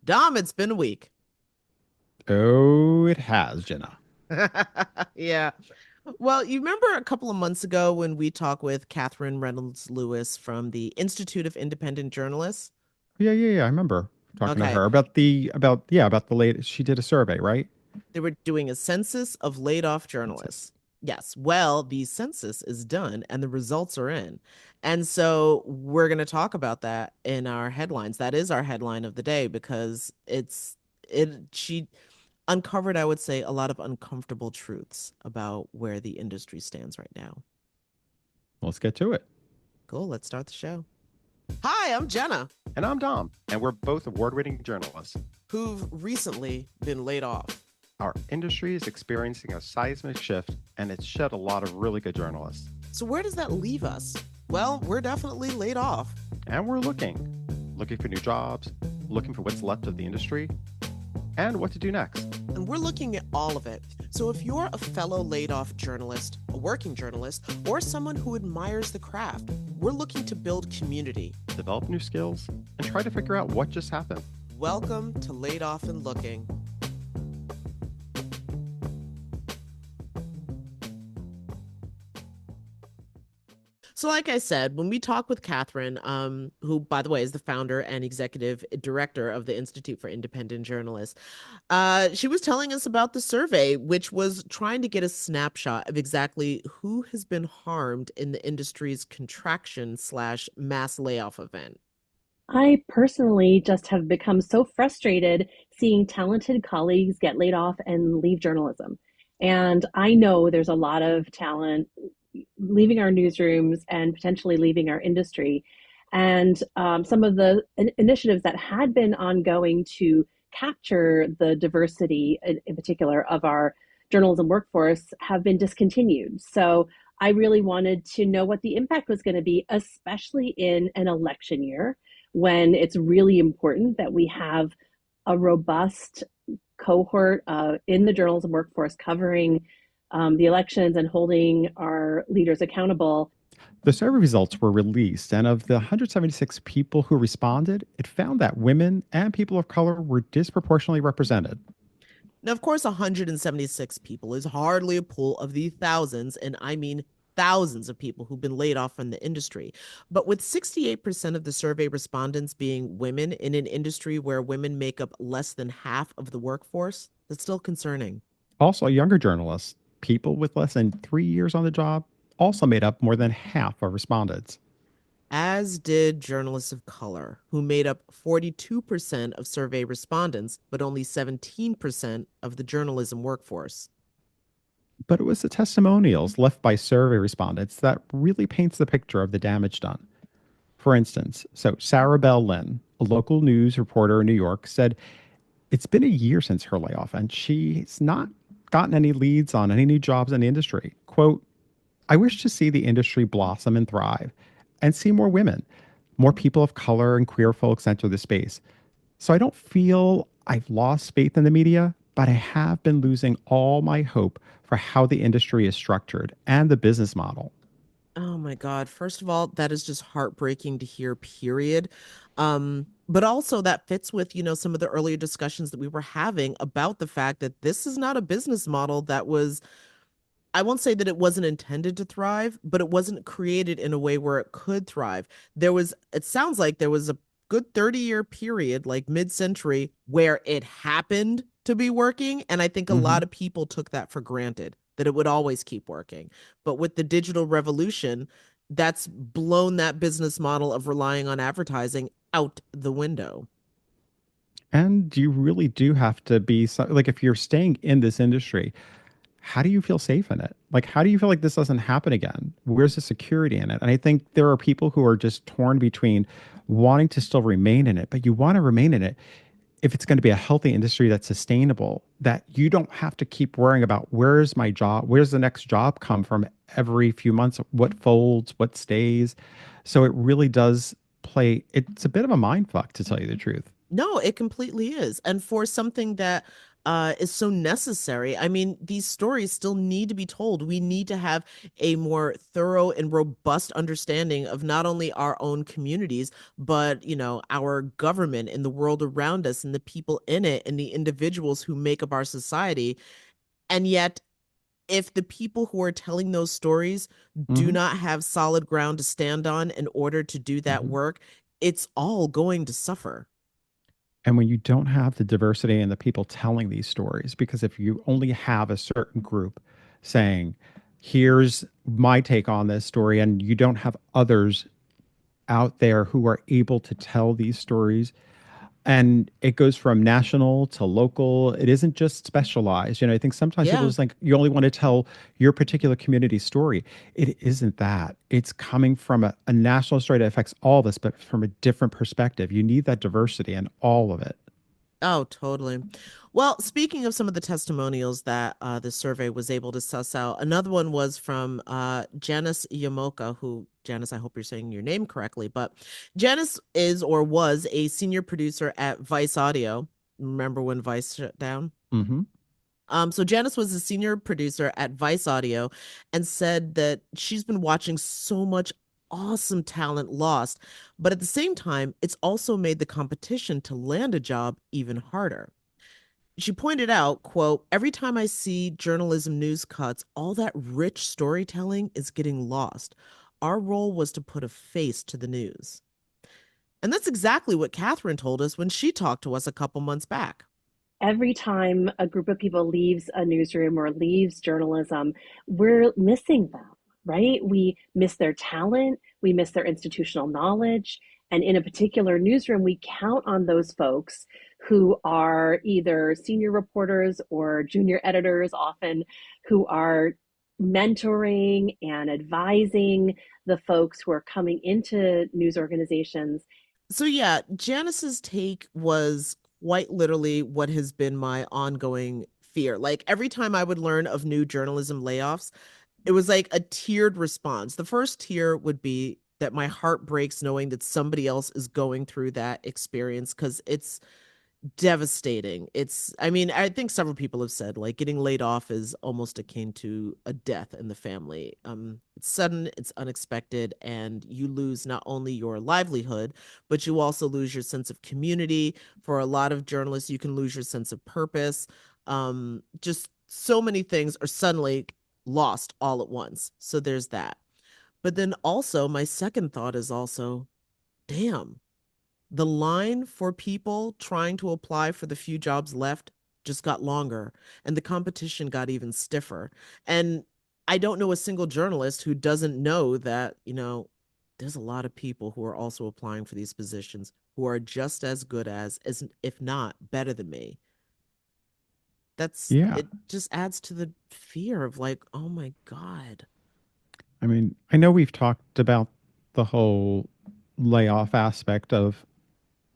Dom, it's been a week. Oh, it has, Jenna. Yeah. Well, you remember a couple of months ago when we talked with Katherine Reynolds Lewis from the Institute of Independent Journalists? Yeah. I remember talking to Okay. her about the latest. She did a survey, right? They were doing a census of laid off journalists. Yes. Well, the census is done and the results are in. And so we're going to talk about that in our headlines. That is our headline of the day because she uncovered, I would say, a lot of uncomfortable truths about where the industry stands right now. Let's get to it. Cool. Let's start the show. Hi, I'm Jenna, And I'm Dom, and we're both award winning journalists. who've recently been laid off. Our industry is experiencing a seismic shift, and it's shed a lot of really good journalists. So, where does that leave us? Well, we're definitely laid off. And we're looking for new jobs, looking for what's left of the industry, and what to do next. And we're looking at all of it. So, if you're a fellow laid off journalist, a working journalist, or someone who admires the craft, we're looking to build community. Develop new skills, and try to figure out what just happened. Welcome to Laid Off and Looking. So, like I said, when we talk with Katherine, who, by the way, is the founder and executive director of the Institute for Independent Journalists, she was telling us about the survey, which was trying to get a snapshot of exactly who has been harmed in the industry's contraction slash mass layoff event. I personally just have become so frustrated seeing talented colleagues get laid off and leave journalism. And I know there's a lot of talent leaving our newsrooms and potentially leaving our industry. And some of the initiatives that had been ongoing to capture the diversity, in particular, of our journalism workforce have been discontinued. So I really wanted to know what the impact was going to be, especially in an election year when it's really important that we have a robust cohort in the journalism workforce covering the elections and holding our leaders accountable. The survey results were released, and of the 176 people who responded, it found that women and people of color were disproportionately represented. Now, of course, 176 people is hardly a pool of the thousands, and I mean thousands of people who've been laid off from the industry. But with 68% of the survey respondents being women in an industry where women make up less than half of the workforce, that's still concerning. Also, younger journalists, people with less than 3 years on the job, also made up more than half of respondents. As did journalists of color, who made up 42% of survey respondents, but only 17% of the journalism workforce. But it was the testimonials left by survey respondents that really paints the picture of the damage done. For instance, Sarah Bell Lynn, a local news reporter in New York, said it's been a year since her layoff and she's not gotten any leads on any new jobs in the industry. Quote, I wish to see the industry blossom and thrive and see more women, more people of color and queer folks enter the space. So I don't feel I've lost faith in the media, but I have been losing all my hope for how the industry is structured and the business model. Oh my God. First of all, that is just heartbreaking to hear, period. But also that fits with, some of the earlier discussions that we were having about the fact that this is not a business model that was, I won't say that it wasn't intended to thrive, but it wasn't created in a way where it could thrive. It sounds like there was a good 30-year period, like mid-century, where it happened to be working. And I think a Hmm. lot of people took that for granted, that it would always keep working. But with the digital revolution, that's blown that business model of relying on advertising out the window. And you really do have to be like, if you're staying in this industry, how do you feel safe in it? Like, how do you feel like this doesn't happen again? Where's the security in it? And I think there are people who are just torn between wanting to still remain in it, but you want to remain in it if it's going to be a healthy industry that's sustainable, that you don't have to keep worrying about where's my job, where's the next job come from every few months, what folds, what stays. So it really does it's a bit of a mind fuck, to tell you the truth. No, it completely is. And for something that is so necessary. I mean, these stories still need to be told. We need to have a more thorough and robust understanding of not only our own communities, but, our government and the world around us and the people in it and the individuals who make up our society. And yet, if the people who are telling those stories do Hmm. not have solid ground to stand on in order to do that Hmm. work, it's all going to suffer. And when you don't have the diversity and the people telling these stories, because if you only have a certain group saying, here's my take on this story, and you don't have others out there who are able to tell these stories, and it goes from national to local. It isn't just specialized. I think sometimes people Yeah. just think you only want to tell your particular community story. It isn't that. It's coming from a national story that affects all of us, but from a different perspective. You need that diversity in all of it. Oh, totally. Well, speaking of some of the testimonials that the survey was able to suss out, another one was from Janice Yamoka, who, Janice, I hope you're saying your name correctly, but Janice is or was a senior producer at Vice Audio. Remember when Vice shut down? Hmm. So Janice was a senior producer at Vice Audio and said that she's been watching so much awesome talent lost, but at the same time, it's also made the competition to land a job even harder. She pointed out, quote, every time I see journalism news cuts, all that rich storytelling is getting lost. Our role was to put a face to the news. And that's exactly what Katherine told us when she talked to us a couple months back. Every time a group of people leaves a newsroom or leaves journalism, we're missing them, right? We miss their talent, we miss their institutional knowledge. And in a particular newsroom, we count on those folks who are either senior reporters or junior editors, often, who are mentoring and advising the folks who are coming into news organizations. So yeah, Janice's take was quite literally what has been my ongoing fear. Like every time I would learn of new journalism layoffs, it was like a tiered response. The first tier would be that my heart breaks knowing that somebody else is going through that experience because it's devastating. I mean, I think several people have said like getting laid off is almost akin to a death in the family. It's sudden, it's unexpected, and you lose not only your livelihood, but you also lose your sense of community. For a lot of journalists, you can lose your sense of purpose. Just so many things are suddenly lost all at once. So there's that. But then also, my second thought is also, damn, the line for people trying to apply for the few jobs left just got longer, and the competition got even stiffer. And I don't know a single journalist who doesn't know that, there's a lot of people who are also applying for these positions who are just as good as if not better than me. Yeah. It just adds to the fear of like, oh my God. I mean, I know we've talked about the whole layoff aspect of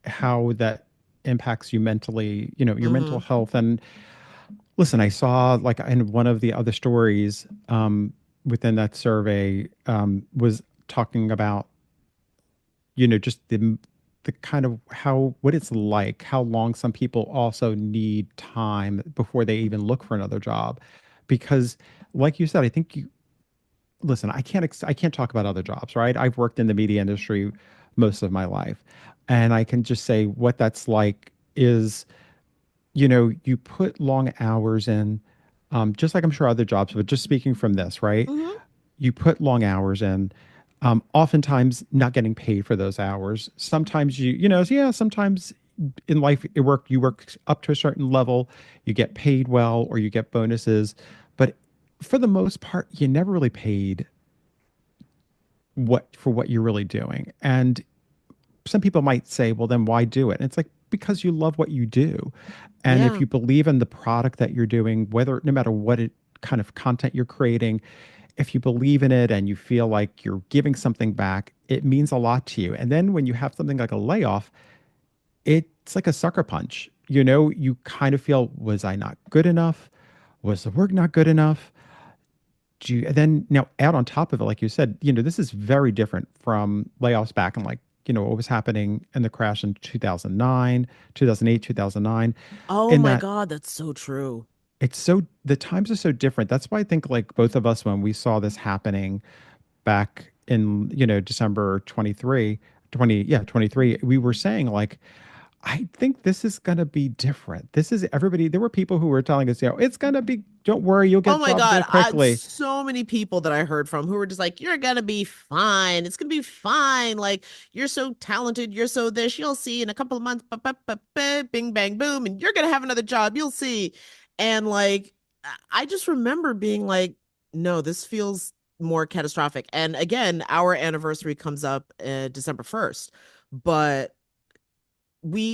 how that impacts you mentally, your mental Mm-hmm. health. And listen, I saw like in one of the other stories within that survey was talking about, just the kind of how what it's like, how long some people also need time before they even look for another job. Because like you said, I think you listen, I can't talk about other jobs, right? I've worked in the media industry most of my life. And I can just say what that's like is, you put long hours in, just like I'm sure other jobs, but just speaking from this, right? Mm-hmm. You put long hours in, oftentimes not getting paid for those hours. Sometimes yeah, sometimes in life you work up to a certain level, you get paid well or you get bonuses. But for the most part, you never really paid what you're really doing. And some people might say, well, then why do it? And it's like, because you love what you do. And if Yeah. you believe in the product that you're doing, no matter what kind of content you're creating, if you believe in it and you feel like you're giving something back, it means a lot to you. And then when you have something like a layoff, it's like a sucker punch. You kind of feel, was I not good enough? Was the work not good enough? And then now add on top of it, like you said, this is very different from layoffs back in like what was happening in the crash in 2009, 2008, 2009, Oh in my that God, that's so true. the times are so different. That's why I think like both of us, when we saw this happening back in, December 23, 23, we were saying like, I think this is going to be different. This is everybody. There were people who were telling us, it's going to be, don't worry, you'll Oh get my jobs God, really quickly. so many people that I heard from who were just like, "You're gonna be fine. It's gonna be fine. Like, you're so talented. You're so this. You'll see in a couple of months. Bing, bang, boom, and you're gonna have another job. You'll see." And like, I just remember being like, "No, this feels more catastrophic." And again, our anniversary comes up December 1st, but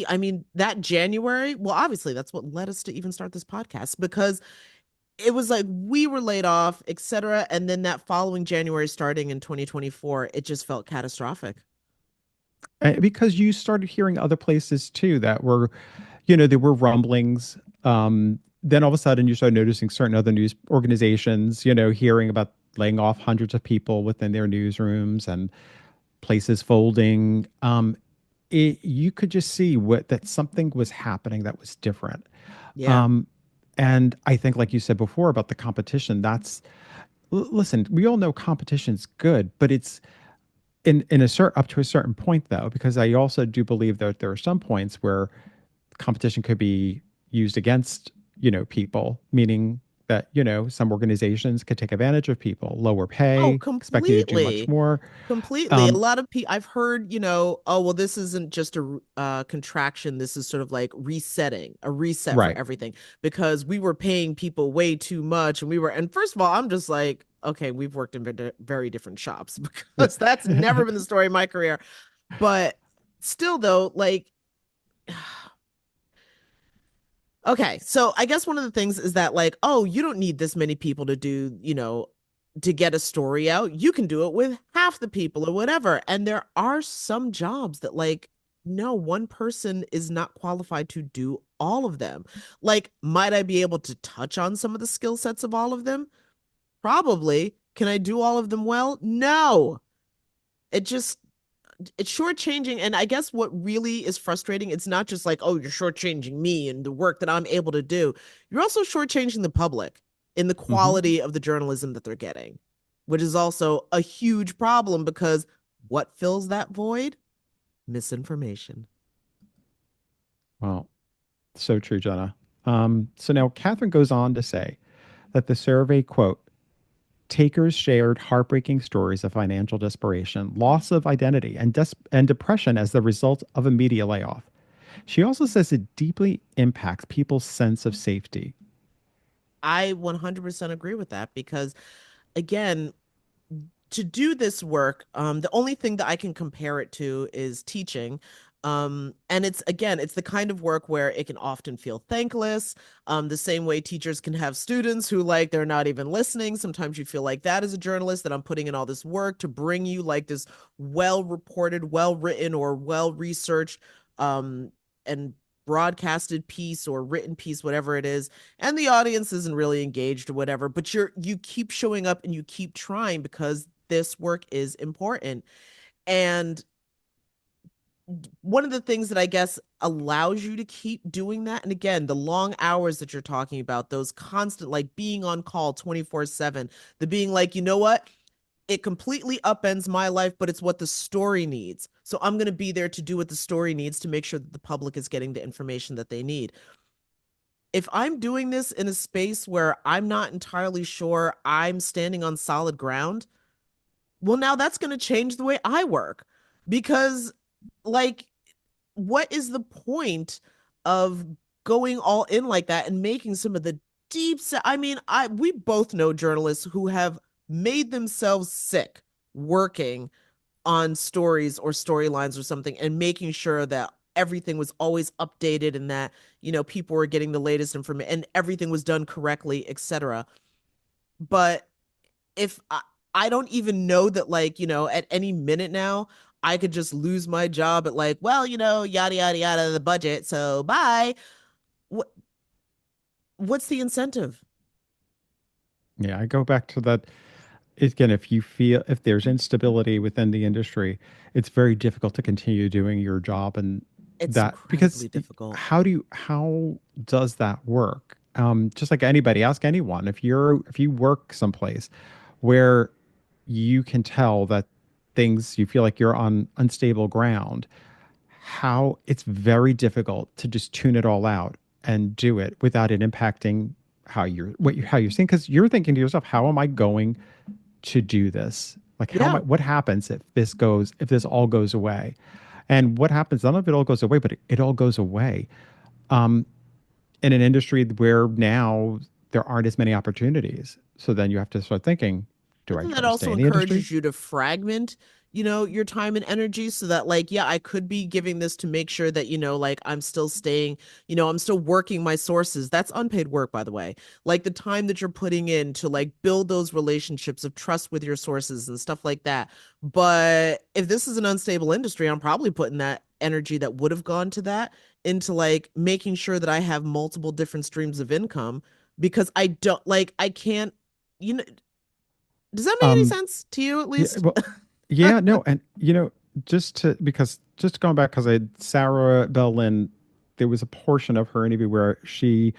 I mean, that January, well, obviously, that's what led us to even start this podcast because it was like we were laid off, et cetera. And then that following January, starting in 2024, it just felt catastrophic. Because you started hearing other places too that were, there were rumblings. Then all of a sudden you started noticing certain other news organizations, hearing about laying off hundreds of people within their newsrooms and places folding. You could just see that something was happening that was different. Yeah. Um, and I think, like you said before about the competition, listen, we all know competition's good, but it's in a certain up to a certain point though, because I also do believe that there are some points where competition could be used against, people, meaning that, some organizations could take advantage of people, lower Oh, pay, expect you to do much completely. more. Completely. A Um, lot of people I've heard, oh, well, this isn't just a contraction. This is sort of like resetting, a reset for right. everything because we were paying people way too much. And first of all, I'm just like, okay, we've worked in very different shops because that's never been the story of my career. But still, though, like, okay, so I guess one of the things is that like, oh, you don't need this many people to do, to get a story out. You can do it with half the people or whatever. And there are some jobs that like, no, one person is not qualified to do all of them. Like, might I be able to touch on some of the skill sets of all of them? Probably. Can I do all of them well? No. It just it's shortchanging. And I guess what really is frustrating, it's not just like, oh, you're shortchanging me and the work that I'm able to do. You're also shortchanging the public in the hmm quality of the journalism that they're getting, which is also a huge problem because what fills that void? Misinformation. Well, so true, Jenna. So now Catherine goes on to say that the survey, quote, takers shared heartbreaking stories of financial desperation, loss of identity, and depression as the result of a media layoff. She also says it deeply impacts people's sense of safety. I 100% agree with that because, again, to do this work, the only thing that I can compare it to is teaching. And it's again, it's the kind of work where it can often feel thankless. The same way teachers can have students who like they're not even listening. Sometimes you feel like that as a journalist that I'm putting in all this work to bring you like this well reported, well written, or well researched and broadcasted piece or written piece, whatever it is, and the audience isn't really engaged or whatever, but you keep showing up and you keep trying because this work is important. And one of the things that I guess allows you to keep doing that, and again, the long hours that you're talking about, those constant, like being on call 24/7, the being like, you know what? It completely upends my life, but it's what the story needs. So I'm going to be there to do what the story needs to make sure that the public is getting the information that they need. If I'm doing this in a space where I'm not entirely sure I'm standing on solid ground, well, now that's going to change the way I work because, like, what is the point of going all in like that and making some of the I mean, we both know journalists who have made themselves sick working on stories or storylines or something and making sure that everything was always updated and that people were getting the latest information and everything was done correctly, etc. But if I don't even know that, like, at any minute now, I could just lose my job at like, well, yada yada yada, the budget, so bye. What what's the incentive? Yeah, I go back to that. again, if you feel if there's instability within the industry, it's very difficult to continue doing your job. And It's that because incredibly difficult. how does that work? Just like anybody, ask anyone if you work someplace where you can tell that things you feel like you're on unstable ground, how it's very difficult to just tune it all out and do it without it impacting how you're seeing, because you're thinking to yourself, how am I going to do this? Like, how am I, Yeah. what happens if this all goes away? And what happens, none of it all goes away, but it all goes away um, in an industry where now there aren't as many opportunities. So then you have to start thinking, do But I then try that to stay also in the industry? encourages you to fragment, your time and energy so that, like, yeah, I could be giving this to make sure that, like I'm still staying, I'm still working my sources. That's unpaid work, by the way. Like the time that you're putting in to like build those relationships of trust with your sources and stuff like that. But if this is an unstable industry, I'm probably putting that energy that would have gone to that into like making sure that I have multiple different streams of income because I don't like, I can't, you know, does that make any Um, sense to you at Yeah, least? well, yeah, no, and just going back because I Sarah Bellin, there was a portion of her interview where she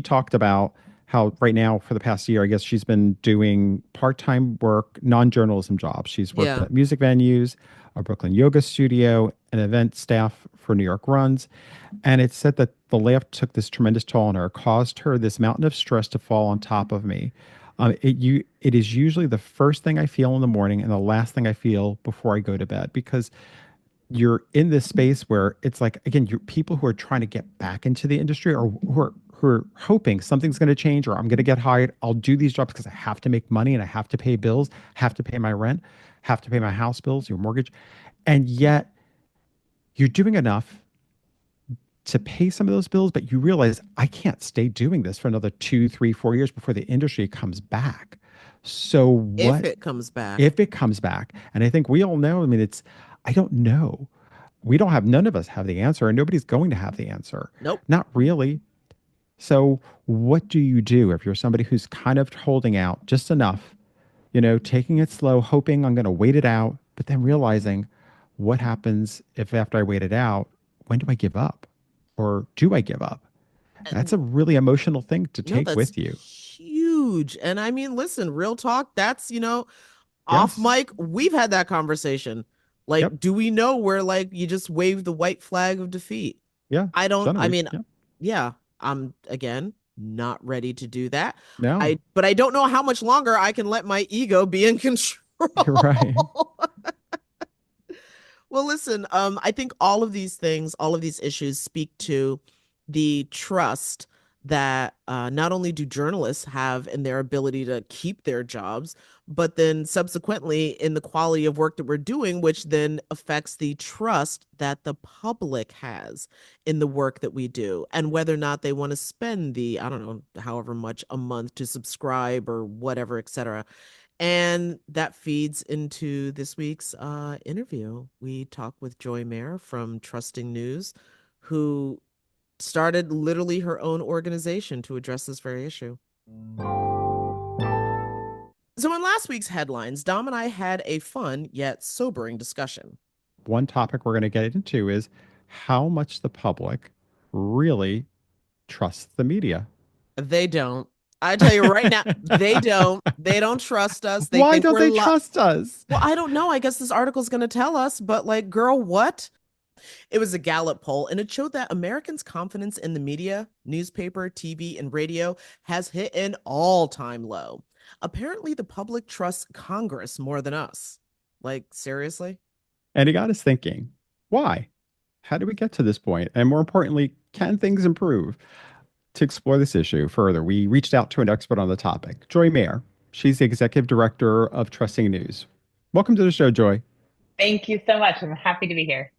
talked about how right now for the past year, I guess she's been doing part-time work, non-journalism jobs. She's worked Yeah. at music venues, a Brooklyn yoga studio, and event staff for New York runs. And it said that the layoff took this tremendous toll on her, caused her this mountain of stress to fall on top of me. It is usually the first thing I feel in the morning and the last thing I feel before I go to bed, because you're in this space where it's like, again, you're people who are trying to get back into the industry, or who are hoping something's going to change, or I'm going to get hired. I'll do these jobs because I have to make money and I have to pay bills, have to pay my rent, have to pay my house bills, your mortgage, and yet you're doing enough to pay some of those bills, but you realize I can't stay doing this for another 2, 3, 4 years before the industry comes back. So If what it comes back. if it comes back? And I think we all know, I mean, I don't know. We don't have, none of us have the answer, and nobody's going to have the answer. Nope. Not really. So what do you do if you're somebody who's kind of holding out just enough, taking it slow, hoping I'm going to wait it out, but then realizing what happens if after I wait it out, when do I give up? Or do I give up? That's And a really emotional thing to no, take that's with you. huge. And I mean, listen, real talk, that's, off Yes. mic, we've had that conversation. Yep. Like, do we know where like you just wave the white flag of defeat? Yeah. I Suddenly. mean, Yeah. yeah, I'm again not ready to do that. No. But I don't know how much longer I can let my ego be in control. You're right. Well, listen, I think all of these things, all of these issues speak to the trust that not only do journalists have in their ability to keep their jobs, but then subsequently in the quality of work that we're doing, which then affects the trust that the public has in the work that we do and whether or not they want to spend the, I don't know, however much a month to subscribe or whatever, et cetera. And that feeds into this week's interview. We talked with Joy Mayer from Trusting News, who started literally her own organization to address this very issue. So, in last week's headlines, Dom and I had a fun yet sobering discussion. One topic we're going to get into is how much the public really trusts the media. They don't. I tell you right now, they don't. They don't trust us. They Why think don't we're they trust us? well, I don't know. I guess this article's going to tell us, but like, girl, what? It was a Gallup poll, and it showed that Americans' confidence in the media, newspaper, TV, and radio has hit an all-time low. Apparently, the public trusts Congress more than us. Like, seriously? And it got us thinking, why? How do we get to this point? And more importantly, can things improve? To explore this issue further, we reached out to an expert on the topic, Joy Mayer. She's the executive director of Trusting News. Welcome to the show, Joy. Thank you so much. I'm happy to be here.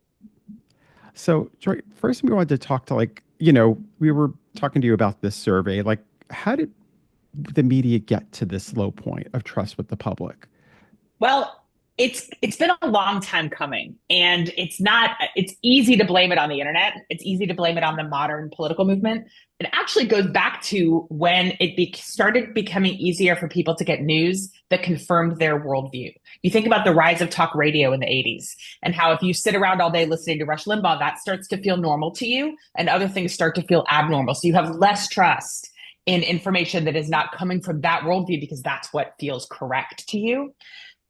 So, Joy, first we wanted to talk to, we were talking to you about this survey. Like, how did the media get to this low point of trust with the public? Well, It's been a long time coming, and it's easy to blame it on the internet. It's easy to blame it on the modern political movement. It actually goes back to when started becoming easier for people to get news that confirmed their worldview. You think about the rise of talk radio in the 80s, and how if you sit around all day listening to Rush Limbaugh, that starts to feel normal to you, and other things start to feel abnormal. So you have less trust in information that is not coming from that worldview because that's what feels correct to you.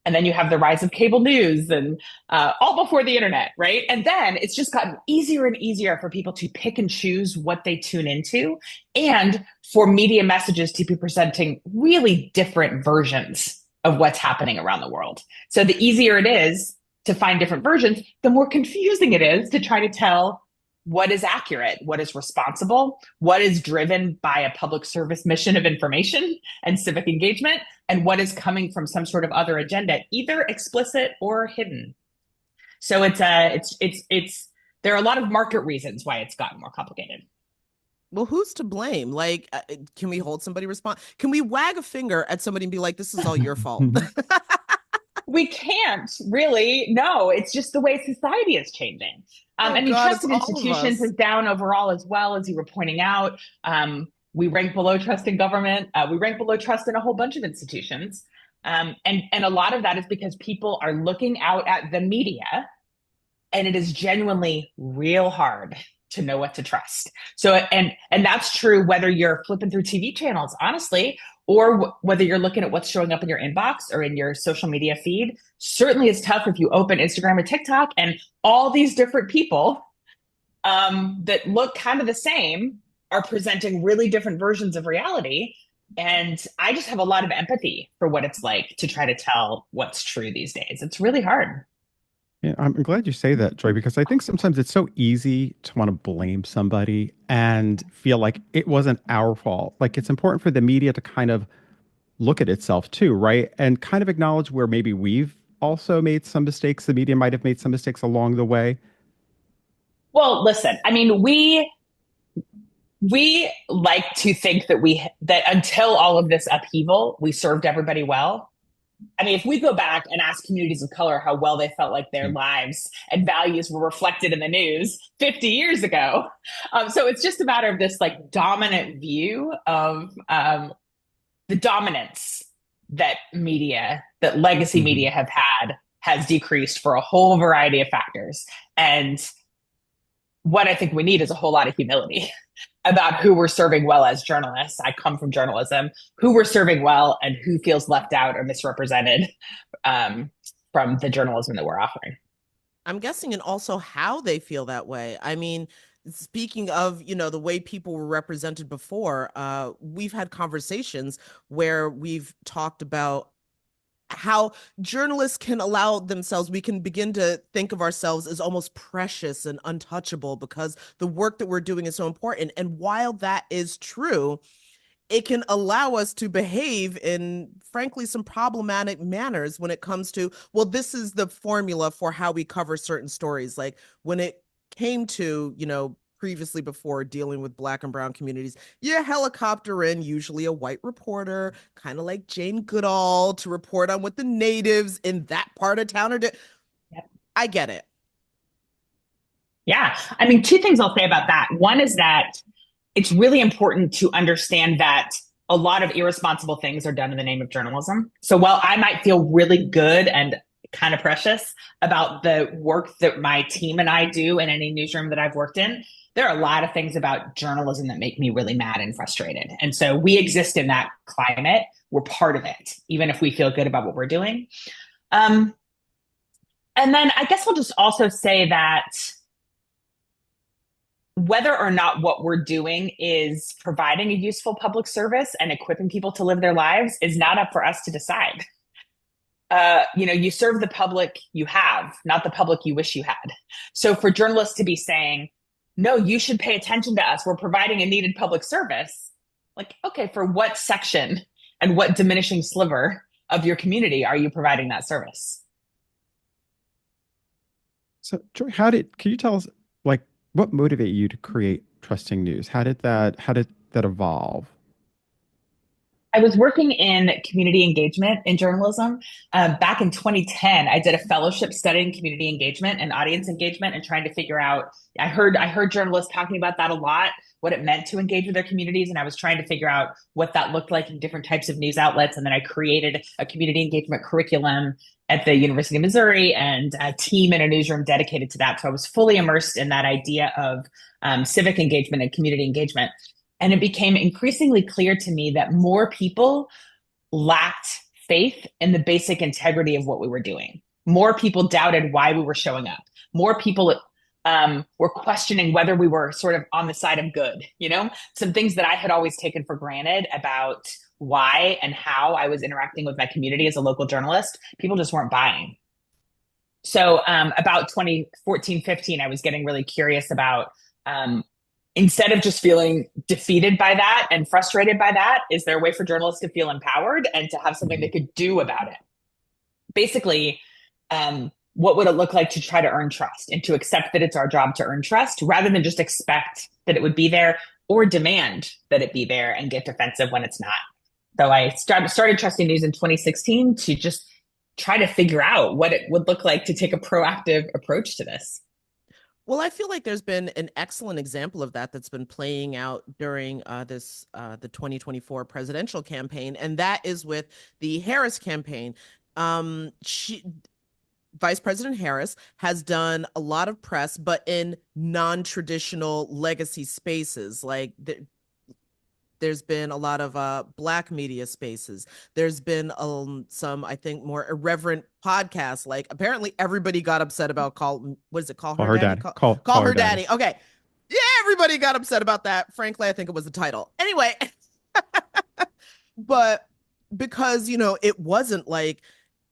And then you have the rise of cable news and all before the internet, right? And then it's just gotten easier and easier for people to pick and choose what they tune into, and for media messages to be presenting really different versions of what's happening around the world. So the easier it is to find different versions, the more confusing it is to try to tell what is accurate, what is responsible, what is driven by a public service mission of information and civic engagement, and what is coming from some sort of other agenda, either explicit or hidden. So it's there are a lot of market reasons why it's gotten more complicated. Well, who's to blame? Like, can we hold somebody responsible? Can we wag a finger at somebody and be like, this is all your fault? We can't really. No, it's just the way society is changing. Oh I mean, God, trust it's in all of institutions us. is down overall as well, as you were pointing out. We rank below trust in government. We rank below trust in a whole bunch of institutions. And a lot of that is because people are looking out at the media, and it is genuinely real hard to know what to trust. So and that's true whether you're flipping through TV channels, honestly, or whether you're looking at what's showing up in your inbox or in your social media feed. Certainly it's tough if you open Instagram or TikTok and all these different people that look kind of the same are presenting really different versions of reality. And I just have a lot of empathy for what it's like to try to tell what's true these days. It's really hard. Yeah, I'm glad you say that, Joy, because I think sometimes it's so easy to want to blame somebody and feel like it wasn't our fault. Like it's important for the media to kind of look at itself too, right? And kind of acknowledge where maybe we've also made some mistakes. The media might have made some mistakes along the way. Well, listen, I mean, we like to think that until all of this upheaval, we served everybody well. I mean, if we go back and ask communities of color how well they felt like their lives and values were reflected in the news 50 years ago. So it's just a matter of this like dominant view of the dominance that legacy Mm-hmm. media have had has decreased for a whole variety of factors. And what I think we need is a whole lot of humility about who we're serving well as journalists. I come from journalism, who we're serving well and who feels left out or misrepresented um, from the journalism that we're offering. I'm guessing, and also how they feel that way. I mean, speaking of, the way people were represented before, we've had conversations where we've talked about how journalists can allow themselves, we can begin to think of ourselves as almost precious and untouchable because the work that we're doing is so important. And while that is true, it can allow us to behave in, frankly, some problematic manners when it comes to, well, this is the formula for how we cover certain stories. Like when it came to, previously before dealing with Black and Brown communities, you helicopter in usually a white reporter, kind of like Jane Goodall, to report on what the natives in that part of town are doing. Yep. I get it. Yeah. I mean, two things I'll say about that. One is that it's really important to understand that a lot of irresponsible things are done in the name of journalism. So while I might feel really good and kind of precious about the work that my team and I do in any newsroom that I've worked in, there are a lot of things about journalism that make me really mad and frustrated. And so we exist in that climate. We're part of it, even if we feel good about what we're doing. And then I guess I'll just also say that whether or not what we're doing is providing a useful public service and equipping people to live their lives is not up for us to decide. You serve the public you have, not the public you wish you had. So for journalists to be saying, no, you should pay attention to us, we're providing a needed public service. Like, okay, for what section and what diminishing sliver of your community are you providing that service? So, Joy, can you tell us, like, what motivated you to create Trusting News? How did that evolve? I was working in community engagement in journalism. Back in 2010, I did a fellowship studying community engagement and audience engagement and trying to figure out. I heard journalists talking about that a lot, what it meant to engage with their communities, and I was trying to figure out what that looked like in different types of news outlets. And then I created a community engagement curriculum at the University of Missouri and a team in a newsroom dedicated to that. So I was fully immersed in that idea of civic engagement and community engagement. And it became increasingly clear to me that more people lacked faith in the basic integrity of what we were doing. More people doubted why we were showing up. More people were questioning whether we were sort of on the side of good, some things that I had always taken for granted about why and how I was interacting with my community as a local journalist, people just weren't buying. So about 2014, 15, I was getting really curious about instead of just feeling defeated by that and frustrated by that, is there a way for journalists to feel empowered and to have something they could do about it? Basically, what would it look like to try to earn trust and to accept that it's our job to earn trust rather than just expect that it would be there or demand that it be there and get defensive when it's not? So I started Trusting News in 2016 to just try to figure out what it would look like to take a proactive approach to this. Well, I feel like there's been an excellent example of that that's been playing out during the 2024 presidential campaign, and that is with the Harris campaign. Vice President Harris has done a lot of press, but in non-traditional legacy spaces. Like there's been a lot of Black media spaces. There's been some, I think, more irreverent podcasts. Like apparently everybody got upset about Call Her Daddy? Call Her Daddy. Okay. Yeah, everybody got upset about that. Frankly, I think it was the title. Anyway, but because, it wasn't like,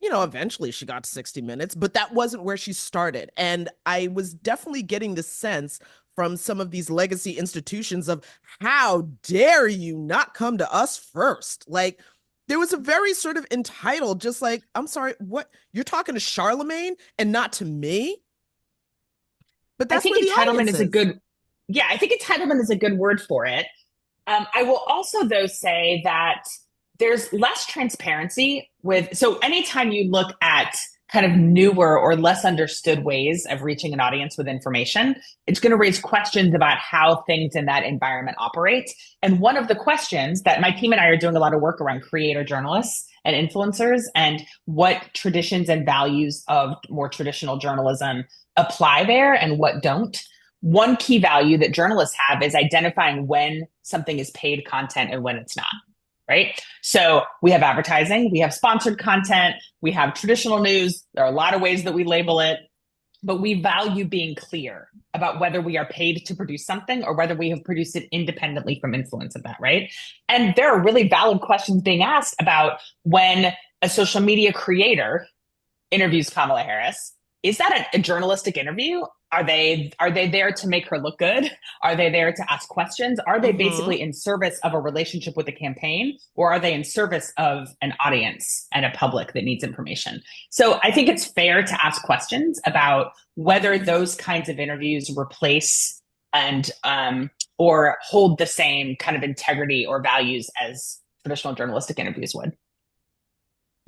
eventually she got to 60 Minutes, but that wasn't where she started. And I was definitely getting the sense from some of these legacy institutions of how dare you not come to us first? Like there was a very sort of entitled, just like, I'm sorry, what? You're talking to Charlemagne and not to me? But that's where the audience is. I think entitlement is a good word for it. I will also, though, say that there's less transparency so anytime you look at kind of newer or less understood ways of reaching an audience with information, it's going to raise questions about how things in that environment operate. And one of the questions that my team and I are doing a lot of work around creator journalists and influencers and what traditions and values of more traditional journalism apply there and what don't. One key value that journalists have is identifying when something is paid content and when it's not. Right? So we have advertising, we have sponsored content, we have traditional news. There are a lot of ways that we label it, but we value being clear about whether we are paid to produce something or whether we have produced it independently from influence of that, right? And there are really valid questions being asked about when a social media creator interviews Kamala Harris. Is that a journalistic interview? Are they there to make her look good? Are they there to ask questions? Are they basically in service of a relationship with the campaign, or are they in service of an audience and a public that needs information? So I think it's fair to ask questions about whether those kinds of interviews replace and or hold the same kind of integrity or values as traditional journalistic interviews would.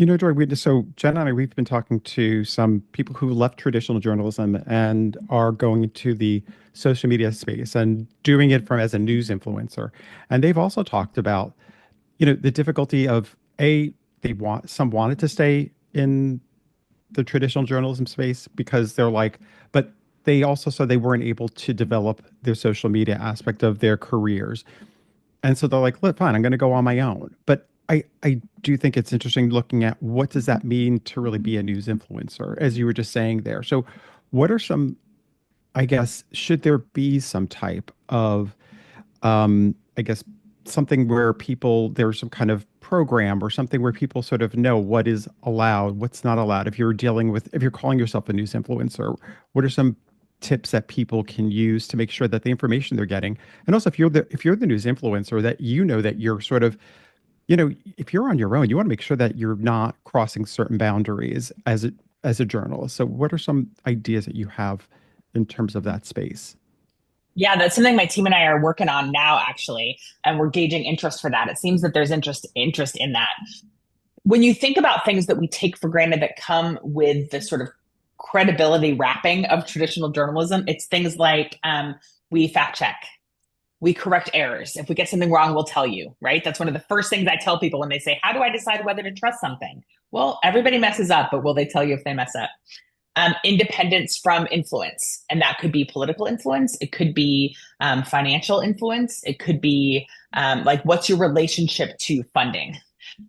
Joy, so Jenna and I, we've been talking to some people who left traditional journalism and are going into the social media space and doing it as a news influencer. And they've also talked about, the difficulty of some wanted to stay in the traditional journalism space because they're like, but they also said they weren't able to develop their social media aspect of their careers. And so they're like, look, fine, I'm going to go on my own. But I do think it's interesting looking at what does that mean to really be a news influencer, as you were just saying there. So what are some, I guess, should there be some type of, something where there's some kind of program or something where people sort of know what is allowed, what's not allowed. If you're calling yourself a news influencer, what are some tips that people can use to make sure that the information they're getting, and also if you're the news influencer, that that you're sort of, if you're on your own, you want to make sure that you're not crossing certain boundaries as a journalist. So what are some ideas that you have in terms of that space? Yeah, that's something my team and I are working on now, actually, and we're gauging interest for that. It seems that there's interest in that. When you think about things that we take for granted that come with the sort of credibility wrapping of traditional journalism, it's things like we fact check, we correct errors. If we get something wrong, we'll tell you, right? That's one of the first things I tell people when they say, how do I decide whether to trust something? Well, everybody messes up, but will they tell you if they mess up? Independence from influence. And that could be political influence. It could be financial influence. It could be like, what's your relationship to funding?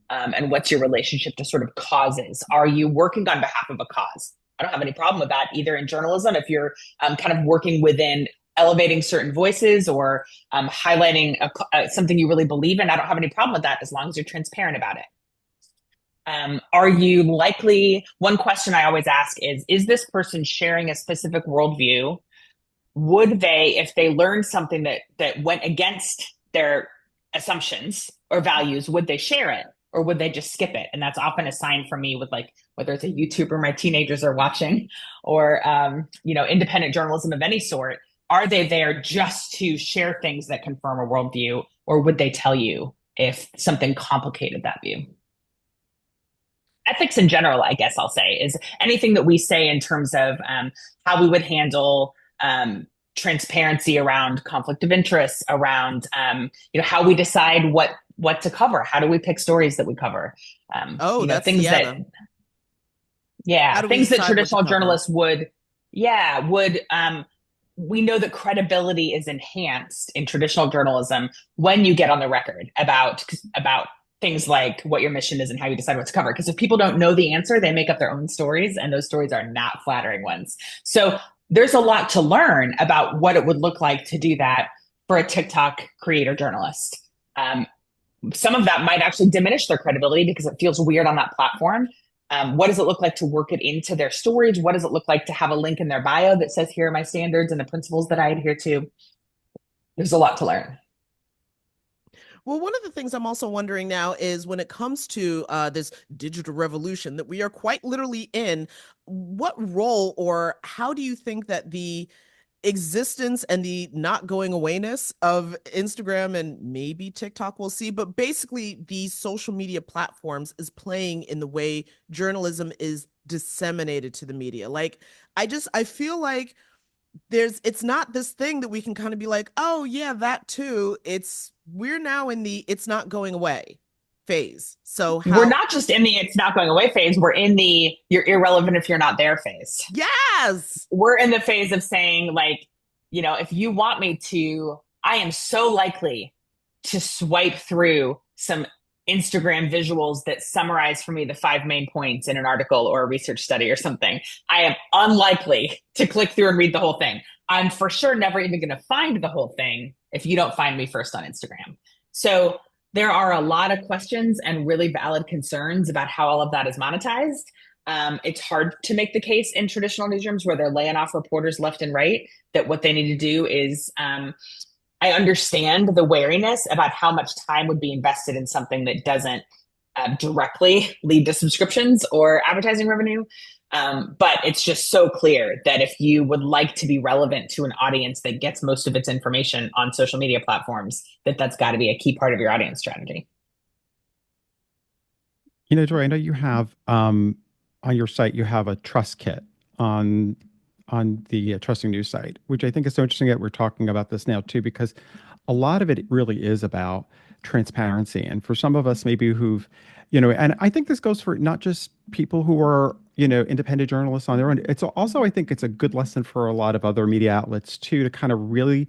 And what's your relationship to sort of causes? Are you working on behalf of a cause? I don't have any problem with that either in journalism. If you're kind of working within elevating certain voices or highlighting something you really believe in, I don't have any problem with that as long as you're transparent about it. Are you likely, one question I always ask is this person sharing a specific worldview? Would they, if they learned something that went against their assumptions or values, would they share it or would they just skip it? And that's often a sign for me with like, whether it's a YouTuber my teenagers are watching or, independent journalism of any sort. Are they there just to share things that confirm a worldview, or would they tell you if something complicated that view? Ethics in general, I guess I'll say, is anything that we say in terms of how we would handle transparency around conflict of interest, around how we decide what to cover, how do we pick stories that we cover, That's things how do we things that decide what to traditional cover? journalists would we know that credibility is enhanced in traditional journalism when you get on the record about things like what your mission is and how you decide what to cover. Because if people don't know the answer, they make up their own stories, and those stories are not flattering ones. So there's a lot to learn about what it would look like to do that for a TikTok creator journalist. Some of that might actually diminish their credibility because it feels weird on that platform. What does it look like to work it into their stories? What does it look like to have a link in their bio that says, here are my standards and the principles that I adhere to? There's a lot to learn. Well, one of the things I'm also wondering now is when it comes to this digital revolution that we are quite literally in, what role or how do you think that the existence and the not going awayness of Instagram and maybe TikTok, we'll see, but basically these social media platforms is playing in the way journalism is disseminated to the media? Like, I feel like it's not this thing that we can kind of be like, oh yeah, that too. We're now in the it's not going away phase. So We're how not just in the it's not going away phase, we're in the you're irrelevant if you're not there phase. yes. We're in the phase of saying, like, if you want me to, I am so likely to swipe through some Instagram visuals that summarize for me the 5 main points in an article or a research study or something. I am unlikely to click through and read the whole thing. I'm for sure never even going to find the whole thing if you don't find me first on Instagram. So there are a lot of questions and really valid concerns about how all of that is monetized. It's hard to make the case in traditional newsrooms where they're laying off reporters left and right that what they need to do is I understand the wariness about how much time would be invested in something that doesn't directly lead to subscriptions or advertising revenue. But it's just so clear that if you would like to be relevant to an audience that gets most of its information on social media platforms, that's got to be a key part of your audience strategy. Joy, I know you have on your site, you have a trust kit on the Trusting News site, which I think is so interesting that we're talking about this now too, because a lot of it really is about transparency. And for some of us maybe who've, and I think this goes for not just people who are, independent journalists on their own. It's also, I think it's a good lesson for a lot of other media outlets too, to kind of really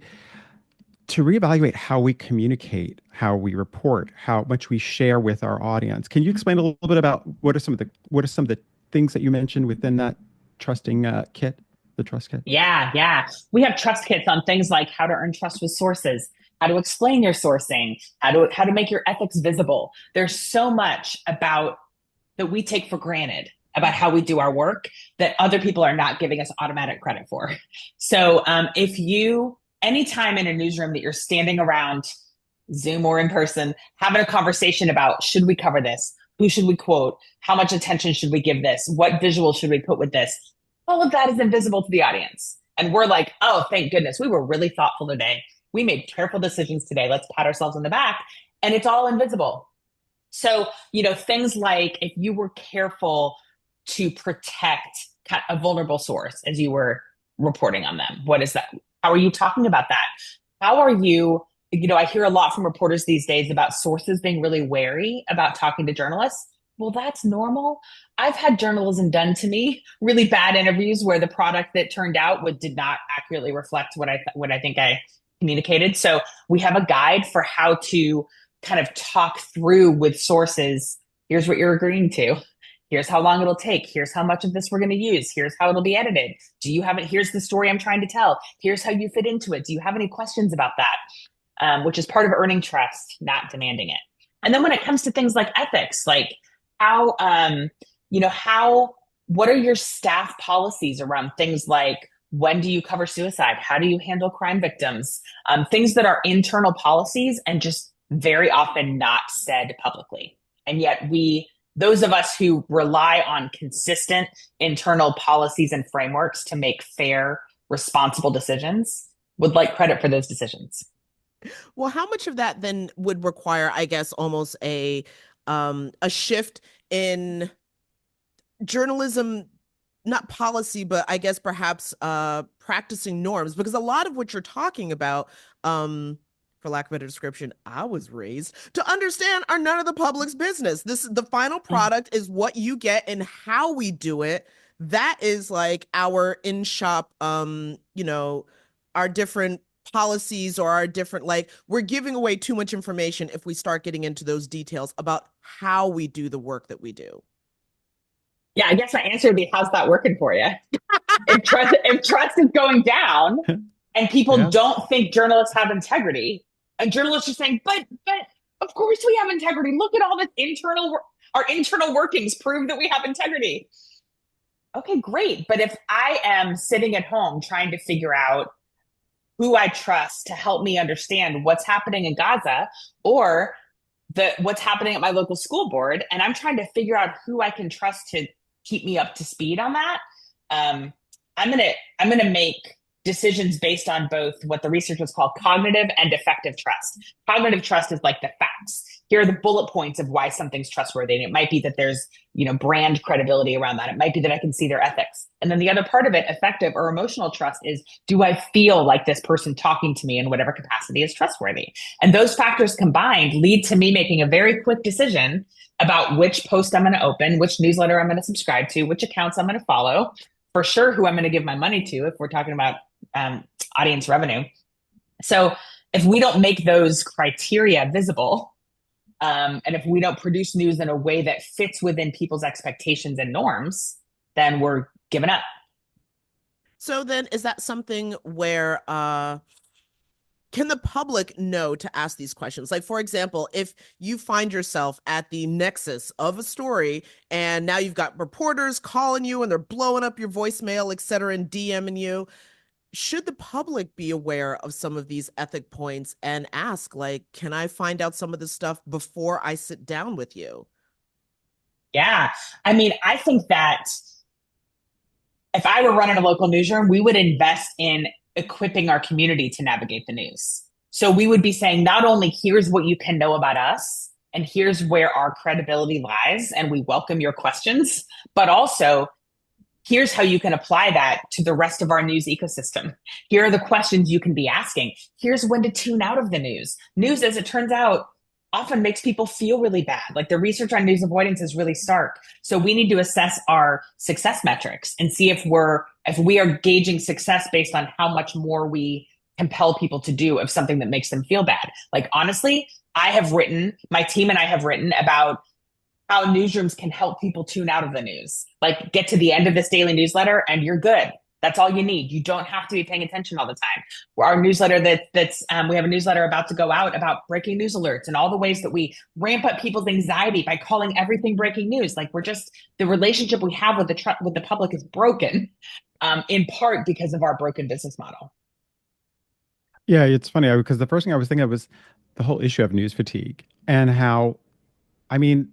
to reevaluate how we communicate, how we report, how much we share with our audience. Can you explain a little bit about what are some of the things that you mentioned within that trusting kit? The trust kit? Yeah. We have trust kits on things like how to earn trust with sources, how to explain your sourcing, how to make your ethics visible. There's so much about that we take for granted about how we do our work that other people are not giving us automatic credit for. So if you, anytime in a newsroom that you're standing around Zoom or in person, having a conversation about, should we cover this? Who should we quote? How much attention should we give this? What visual should we put with this? All of that is invisible to the audience. And we're like, oh, thank goodness. We were really thoughtful today. We made careful decisions today. Let's pat ourselves on the back. And it's all invisible. So, things like if you were careful to protect a vulnerable source as you were reporting on them, what is that? How are you talking about that? How are you, I hear a lot from reporters these days about sources being really wary about talking to journalists. Well, that's normal. I've had journalism done to me, really bad interviews where the product that turned out did not accurately reflect what I think I communicated. So we have a guide for how to kind of talk through with sources. Here's what you're agreeing to. Here's how long it'll take. Here's how much of this we're going to use. Here's how it'll be edited. Do you have it? Here's the story I'm trying to tell. Here's how you fit into it. Do you have any questions about that? Which is part of earning trust, not demanding it. And then when it comes to things like ethics, like how, what are your staff policies around things like when do you cover suicide? How do you handle crime victims? Things that are internal policies and just very often not said publicly. And yet those of us who rely on consistent internal policies and frameworks to make fair, responsible decisions would like credit for those decisions. Well, how much of that then would require, I guess, almost a shift in journalism, not policy, but I guess perhaps practicing norms? Because a lot of what you're talking about, for lack of a better description, I was raised to understand are none of the public's business. The final product is what you get, and how we do it. That is like our in-shop, our different policies, or our different, like, we're giving away too much information if we start getting into those details about how we do the work that we do. Yeah, I guess my answer would be, how's that working for you? if trust is going down and people don't think journalists have integrity, and journalists are saying, but of course we have integrity. Look at all this our internal workings prove that we have integrity. Okay, great. But if I am sitting at home trying to figure out who I trust to help me understand what's happening in Gaza, or what's happening at my local school board, and I'm trying to figure out who I can trust to keep me up to speed on that, I'm gonna make decisions based on both what the researchers call cognitive and effective trust. Cognitive trust is like the facts. Here are the bullet points of why something's trustworthy. And it might be that there's, brand credibility around that. It might be that I can see their ethics. And then the other part of it, effective or emotional trust, is, do I feel like this person talking to me in whatever capacity is trustworthy? And those factors combined lead to me making a very quick decision about which post I'm going to open, which newsletter I'm going to subscribe to, which accounts I'm going to follow, for sure who I'm going to give my money to if we're talking about audience revenue. So if we don't make those criteria visible, and if we don't produce news in a way that fits within people's expectations and norms, then we're giving up. So then is that something where can the public know to ask these questions? Like, for example, if you find yourself at the nexus of a story and now you've got reporters calling you and they're blowing up your voicemail, et cetera, and DMing you, should the public be aware of some of these ethic points and ask, like, can I find out some of this stuff before I sit down with you? Yeah. I mean, I think that if I were running a local newsroom, we would invest in equipping our community to navigate the news. So we would be saying, not only here's what you can know about us, and here's where our credibility lies, and we welcome your questions, but also here's how you can apply that to the rest of our news ecosystem. Here are the questions you can be asking. Here's when to tune out of the news. News, as it turns out, often makes people feel really bad. Like, the research on news avoidance is really stark. So we need to assess our success metrics and see if we are gauging success based on how much more we compel people to do of something that makes them feel bad. Like, honestly, my team and I have written about how newsrooms can help people tune out of the news. Like, get to the end of this daily newsletter and you're good. That's all you need. You don't have to be paying attention all the time. Our newsletter we have a newsletter about to go out about breaking news alerts and all the ways that we ramp up people's anxiety by calling everything breaking news. Like, the relationship we have with the public is broken, in part because of our broken business model. Yeah, it's funny because the first thing I was thinking of was the whole issue of news fatigue, and how, I mean,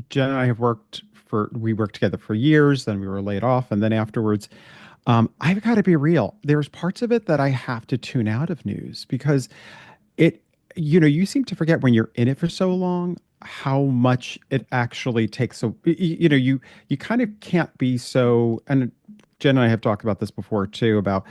Jen and I we worked together for years, then we were laid off. And then afterwards, I've got to be real. There's parts of it that I have to tune out of news because it, you seem to forget when you're in it for so long how much it actually takes. So, you kind of can't be so, and Jen and I have talked about this before too, about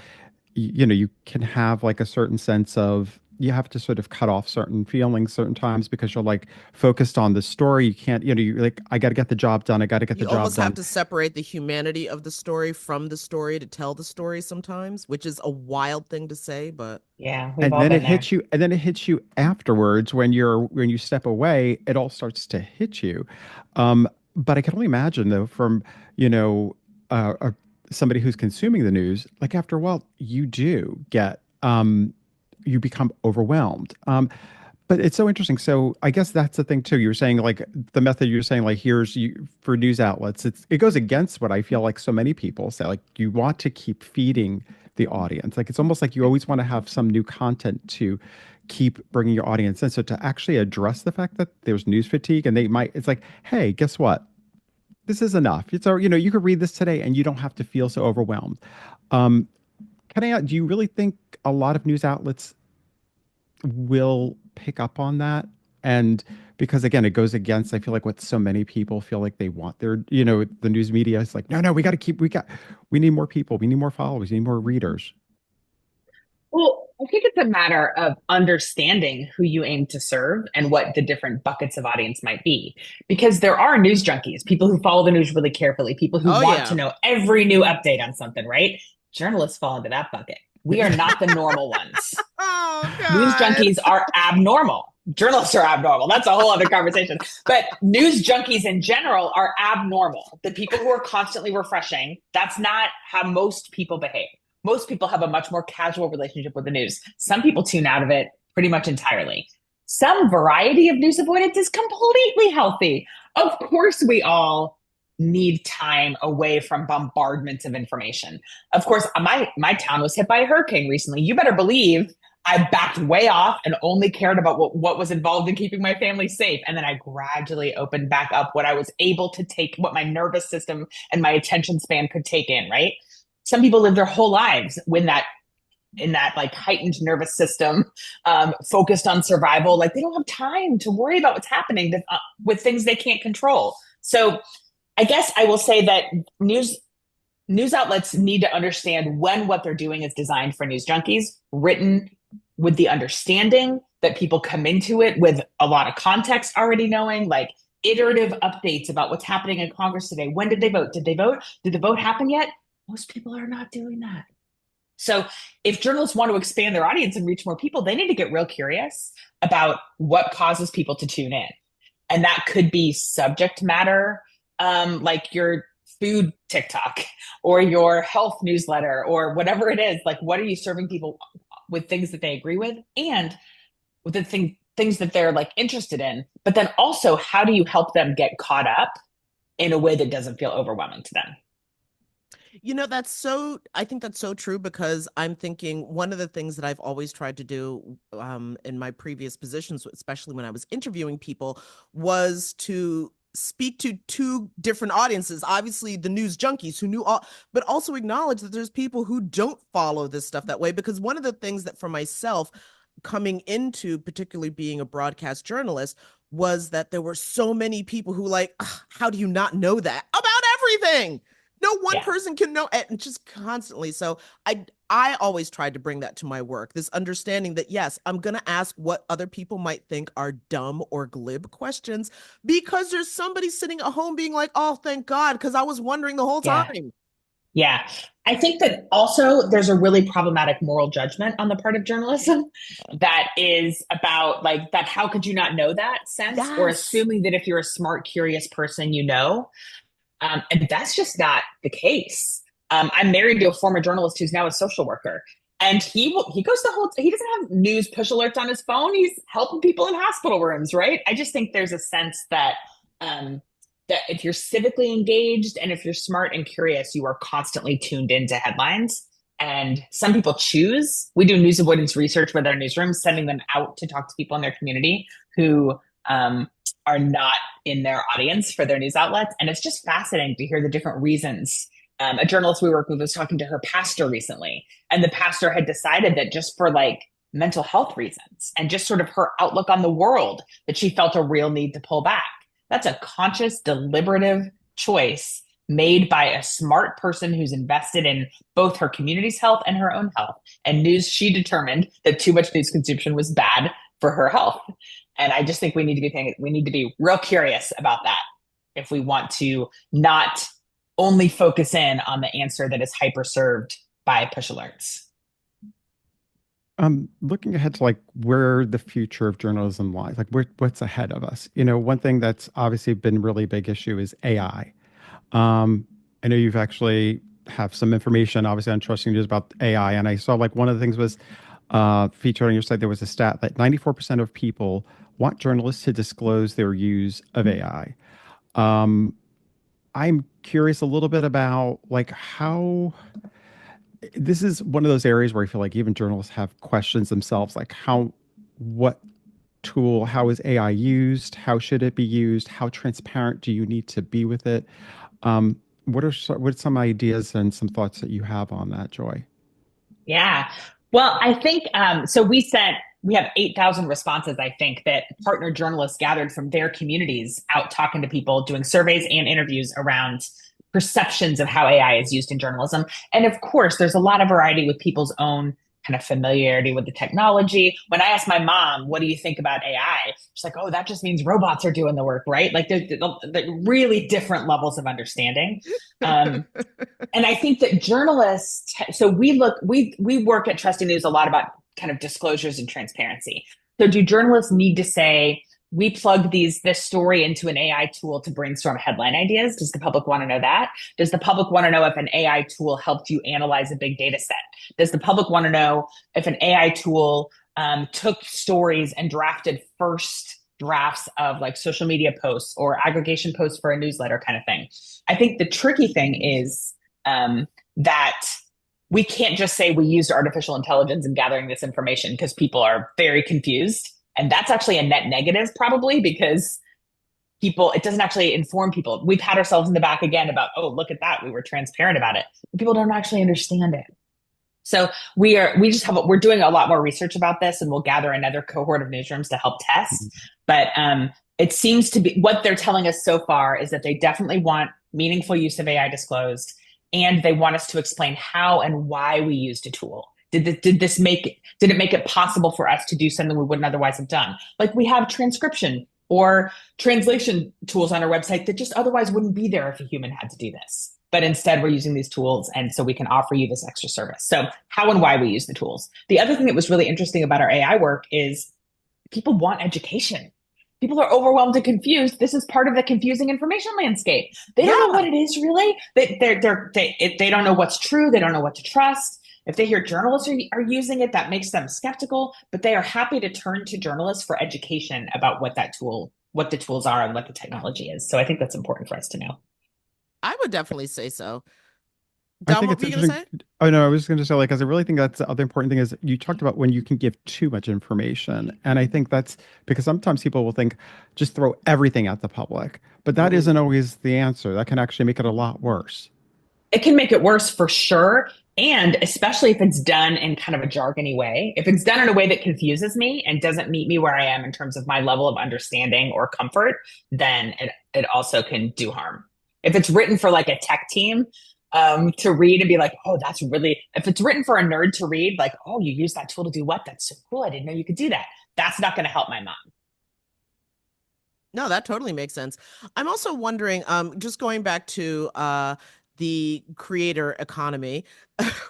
you can have like a certain sense of you have to sort of cut off certain feelings certain times because you're like focused on the story. You can't, you're like, I got to get the job done. I got to get the You job almost have done. to separate the humanity of the story from the story to tell the story sometimes, which is a wild thing to say, but Yeah, we've And all then it been there. hits you, and then it hits you afterwards when you step away, it all starts to hit you. But I can only imagine though, from, you know, somebody who's consuming the news, like after a while, you do get you become overwhelmed. But it's so interesting. So I guess that's the thing too. You were saying like the method you're saying like here's you for news outlets. It goes against what I feel like so many people say. Like you want to keep feeding the audience. Like it's almost like you always want to have some new content to keep bringing your audience in. So to actually address the fact that there's news fatigue and it's like, hey, guess what? This is enough. You could read this today and you don't have to feel so overwhelmed. Um, do you really think a lot of news outlets will pick up on that? And because again, it goes against, I feel like what so many people feel like they want the news media is like, no, we need more people. We need more followers. We need more readers. Well, I think it's a matter of understanding who you aim to serve and what the different buckets of audience might be. Because there are news junkies, people who follow the news really carefully, people who oh want to yeah. know every new update on something, right? Journalists fall into that bucket. We are not the normal ones. Oh News God. junkies are abnormal. Journalists are abnormal. That's a whole other conversation. But news junkies in general are abnormal. The people who are constantly refreshing, that's not how most people behave. Most people have a much more casual relationship with the news. Some people tune out of it pretty much entirely. Some variety of news avoidance is completely healthy. Of course, we all need time away from bombardments of information. Of course, my town was hit by a hurricane recently. You better believe I backed way off and only cared about what was involved in keeping my family safe. And then I gradually opened back up what I was able to take, what my nervous system and my attention span could take in, right? Some people live their whole lives when that in that like heightened nervous system, focused on survival. Like they don't have time to worry about what's happening with things they can't control. So I guess I will say that news outlets need to understand when what they're doing is designed for news junkies, written with the understanding that people come into it with a lot of context already knowing, like iterative updates about what's happening in Congress today. When did they vote? Did they vote? Did the vote happen yet? Most people are not doing that. So if journalists want to expand their audience and reach more people, they need to get real curious about what causes people to tune in. And that could be subject matter, like your food TikTok or your health newsletter or whatever it is. Like, what are you serving people with things that they agree with and with the things that they're like interested in? But then also, how do you help them get caught up in a way that doesn't feel overwhelming to them? I think that's so true because I'm thinking one of the things that I've always tried to do in my previous positions, especially when I was interviewing people, was to speak to two different audiences. Obviously, the news junkies who knew all, but also acknowledge that there's people who don't follow this stuff that way. Because one of the things that for myself, coming into particularly being a broadcast journalist, was that there were so many people who like, how do you not know that about everything? No one Yeah. person can know it, and just constantly. So I always tried to bring that to my work, this understanding that yes, I'm going to ask what other people might think are dumb or glib questions because there's somebody sitting at home being like, oh, thank God, because I was wondering the whole Yeah. time. Yeah. I think that also there's a really problematic moral judgment on the part of journalism that is about like that. How could you not know that sense or Yes. assuming that if you're a smart, curious person, you know? And that's just not the case. I'm married to a former journalist who's now a social worker. And he goes the whole he doesn't have news push alerts on his phone. He's helping people in hospital rooms, right? I just think there's a sense that um, that if you're civically engaged and if you're smart and curious, you are constantly tuned into headlines. And some people choose. We do news avoidance research with our newsrooms, sending them out to talk to people in their community who are not in their audience for their news outlets. And it's just fascinating to hear the different reasons a journalist we work with was talking to her pastor recently, and the pastor had decided that just for like mental health reasons and just sort of her outlook on the world, that she felt a real need to pull back. That's a conscious, deliberative choice made by a smart person who's invested in both her community's health and her own health. And she determined that too much news consumption was bad for her health. And I just think we need to be real curious about that if we want to not only focus in on the answer that is hyper served by push alerts. Looking ahead to like where the future of journalism lies, like what's ahead of us. One thing that's obviously been really big issue is AI. I know you've actually have some information, obviously, on Trusting News about AI, and I saw like one of the things was featured on your site. There was a stat that 94% of people want journalists to disclose their use of AI. I'm curious a little bit about like how this is one of those areas where I feel like even journalists have questions themselves, like what tool, how is AI used? How should it be used? How transparent do you need to be with it? What are some ideas and some thoughts that you have on that, Joy? Yeah. Well, I think so. We have 8,000 responses, I think, that partner journalists gathered from their communities out talking to people, doing surveys and interviews around perceptions of how AI is used in journalism. And of course, there's a lot of variety with people's own kind of familiarity with the technology. When I asked my mom, what do you think about AI? She's like, oh, that just means robots are doing the work, right? Like there's really different levels of understanding. And I think that journalists, so we work at Trusting News a lot about kind of disclosures and transparency. So do journalists need to say, we plugged this story into an AI tool to brainstorm headline ideas? Does the public want to know that? Does the public want to know if an AI tool helped you analyze a big data set? Does the public want to know if an AI tool took stories and drafted first drafts of like social media posts or aggregation posts for a newsletter kind of thing? I think the tricky thing is that we can't just say we used artificial intelligence in gathering this information, because people are very confused. And that's actually a net negative, probably, because it doesn't actually inform people. We pat ourselves in the back again about, oh, look at that, we were transparent about it. But people don't actually understand it. So we're doing a lot more research about this, and we'll gather another cohort of newsrooms to help test. But it seems to be what they're telling us so far is that they definitely want meaningful use of AI disclosed, and they want us to explain how and why we used a tool. Did it make it possible for us to do something we wouldn't otherwise have done? Like we have transcription or translation tools on our website that just otherwise wouldn't be there if a human had to do this. But instead, we're using these tools, and so we can offer you this extra service. So how and why we use the tools. The other thing that was really interesting about our AI work is people want education. People are overwhelmed and confused. This is part of the confusing information landscape. They don't know what it is really. They don't know what's true. They don't know what to trust. If they hear journalists are using it, that makes them skeptical, but they are happy to turn to journalists for education about what the tools are and what the technology is. So I think that's important for us to know. I would definitely say so. I Dom, think what it's were you going to interesting. say? Oh no, I was just going to say, like, because I really think that's the other important thing is you talked about when you can give too much information, and I think that's because sometimes people will think just throw everything at the public, but that isn't always the answer. That can actually make it a lot worse. It can make it worse for sure. And especially if it's done in kind of a jargony way, if it's done in a way that confuses me and doesn't meet me where I am in terms of my level of understanding or comfort, then it also can do harm. If it's written for like a tech team to read and be like, oh, if it's written for a nerd to read, like, oh, you use that tool to do what? That's so cool. I didn't know you could do that. That's not going to help my mom. No, that totally makes sense. I'm also wondering, just going back to the creator economy,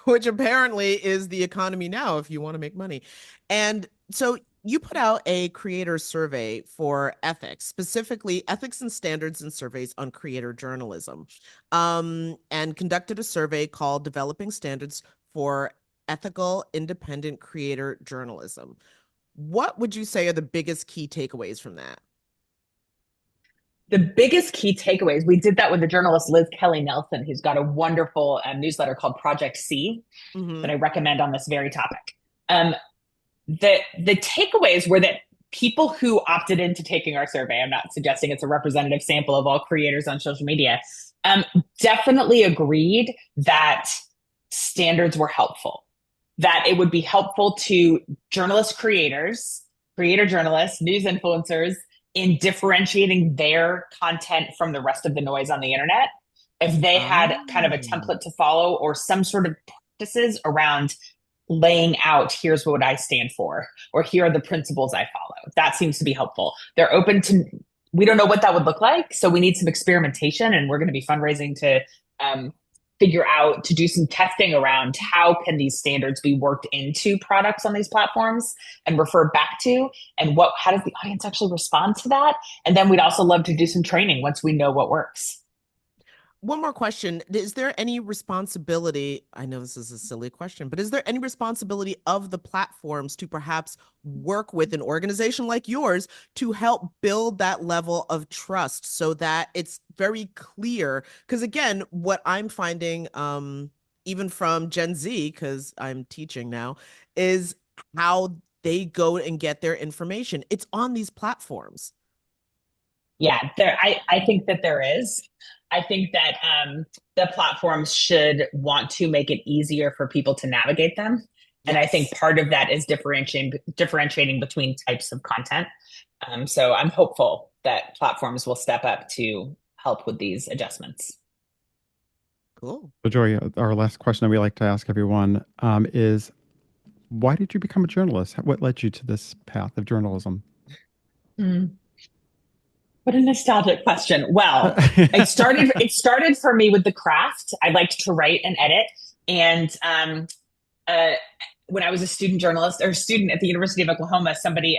which apparently is the economy now if you want to make money. And so you put out a creator survey for ethics, specifically ethics and standards and surveys on creator journalism, and conducted a survey called Developing Standards for Ethical Independent Creator Journalism. What would you say are the biggest key takeaways from that? The biggest key takeaways, we did that with the journalist Liz Kelly Nelson, who's got a wonderful newsletter called Project C that I recommend on this very topic. The takeaways were that people who opted into taking our survey, I'm not suggesting it's a representative sample of all creators on social media, Um, Definitely agreed that standards were helpful, that it would be helpful to journalist creators, creator journalists, news influencers in differentiating their content from the rest of the noise on the internet. If they had kind of a Oh. template to follow or some sort of practices around laying out, here's what I stand for, or here are the principles I follow. That seems to be helpful. They're open to, we don't know what that would look like. So we need some experimentation, and we're going to be fundraising to um, figure out, to do some testing around how can these standards be worked into products on these platforms and refer back to, and how does the audience actually respond to that? And then we'd also love to do some training once we know what works. One more question. Is there any responsibility? I know this is a silly question, but is there any responsibility of the platforms to perhaps work with an organization like yours to help build that level of trust so that it's very clear? Because again, what I'm finding, even from Gen Z, because I'm teaching now, is how they go and get their information. It's on these platforms. Yeah, I think that there is. I think that the platforms should want to make it easier for people to navigate them. And I think Yes. part of that is differentiating between types of content. So I'm hopeful that platforms will step up to help with these adjustments. Cool. So, Joy, our last question that we like to ask everyone is, why did you become a journalist? What led you to this path of journalism? Hmm. What a nostalgic question. Well, it started for me with the craft. I liked to write and edit. And uh, when I was a student journalist or student at the University of Oklahoma, somebody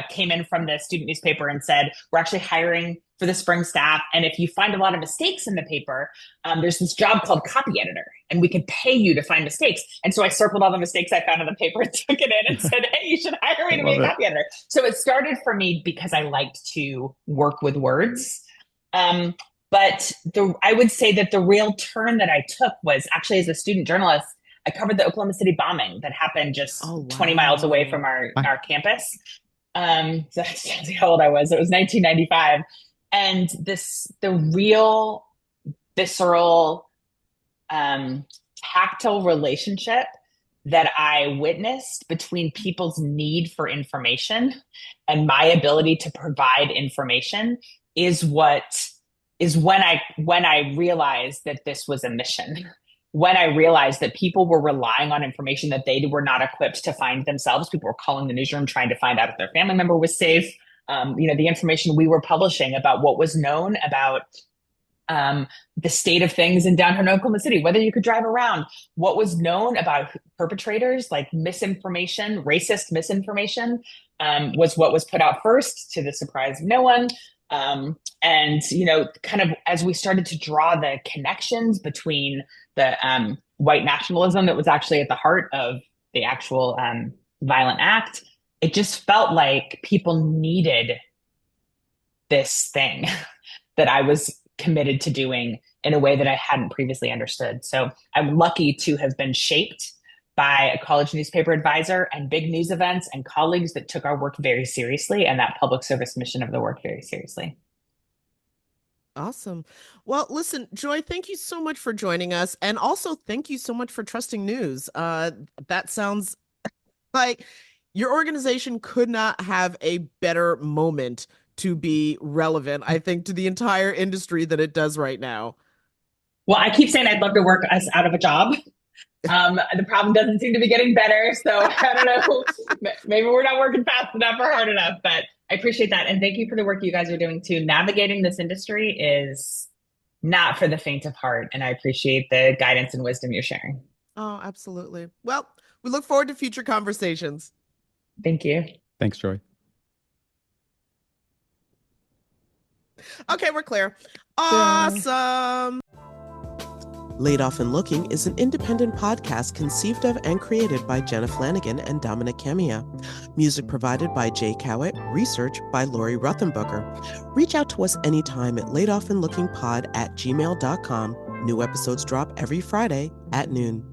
came in from the student newspaper and said, we're actually hiring for the spring staff. And if you find a lot of mistakes in the paper, there's this job called copy editor, and we could pay you to find mistakes. And so I circled all the mistakes I found in the paper and took it in and said, hey, you should hire I me to be love a it. copy editor. So it started for me because I liked to work with words. Um, but I would say that the real turn that I took was actually as a student journalist. I covered the Oklahoma City bombing that happened just Oh, 20 miles away from wow. our campus. So that's how old I was. It was 1995. And the real visceral, tactile relationship that I witnessed between people's need for information and my ability to provide information is when I realized that this was a mission. When I realized that people were relying on information that they were not equipped to find themselves. People were calling the newsroom trying to find out if their family member was safe. The information we were publishing about what was known about the state of things in downtown Oklahoma City, whether you could drive around, what was known about perpetrators, like misinformation, racist misinformation, was what was put out first, to the surprise of no one. And, kind of as we started to draw the connections between the white nationalism that was actually at the heart of the actual violent act, it just felt like people needed this thing that I was committed to doing in a way that I hadn't previously understood. So I'm lucky to have been shaped by a college newspaper advisor and big news events and colleagues that took our work very seriously and that public service mission of the work very seriously. Awesome. Well, listen, Joy, thank you so much for joining us. And also thank you so much for trusting news. That sounds like your organization could not have a better moment to be relevant, I think, to the entire industry than it does right now. Well, I keep saying I'd love to work us out of a job. The problem doesn't seem to be getting better. So I don't know. Maybe we're not working fast enough or hard enough, but I appreciate that. And thank you for the work you guys are doing too. Navigating this industry is not for the faint of heart. And I appreciate the guidance and wisdom you're sharing. Oh, absolutely. Well, we look forward to future conversations. Thank you. Thanks, Joy. Okay, we're clear. Awesome. Laid Off and Looking is an independent podcast conceived of and created by Jenna Flanagan and Domenic Camia. Music provided by Jay Cowett, research by Lori Ruthenbucker. Reach out to us anytime at laidofandlookingpod@gmail.com. New episodes drop every Friday at noon.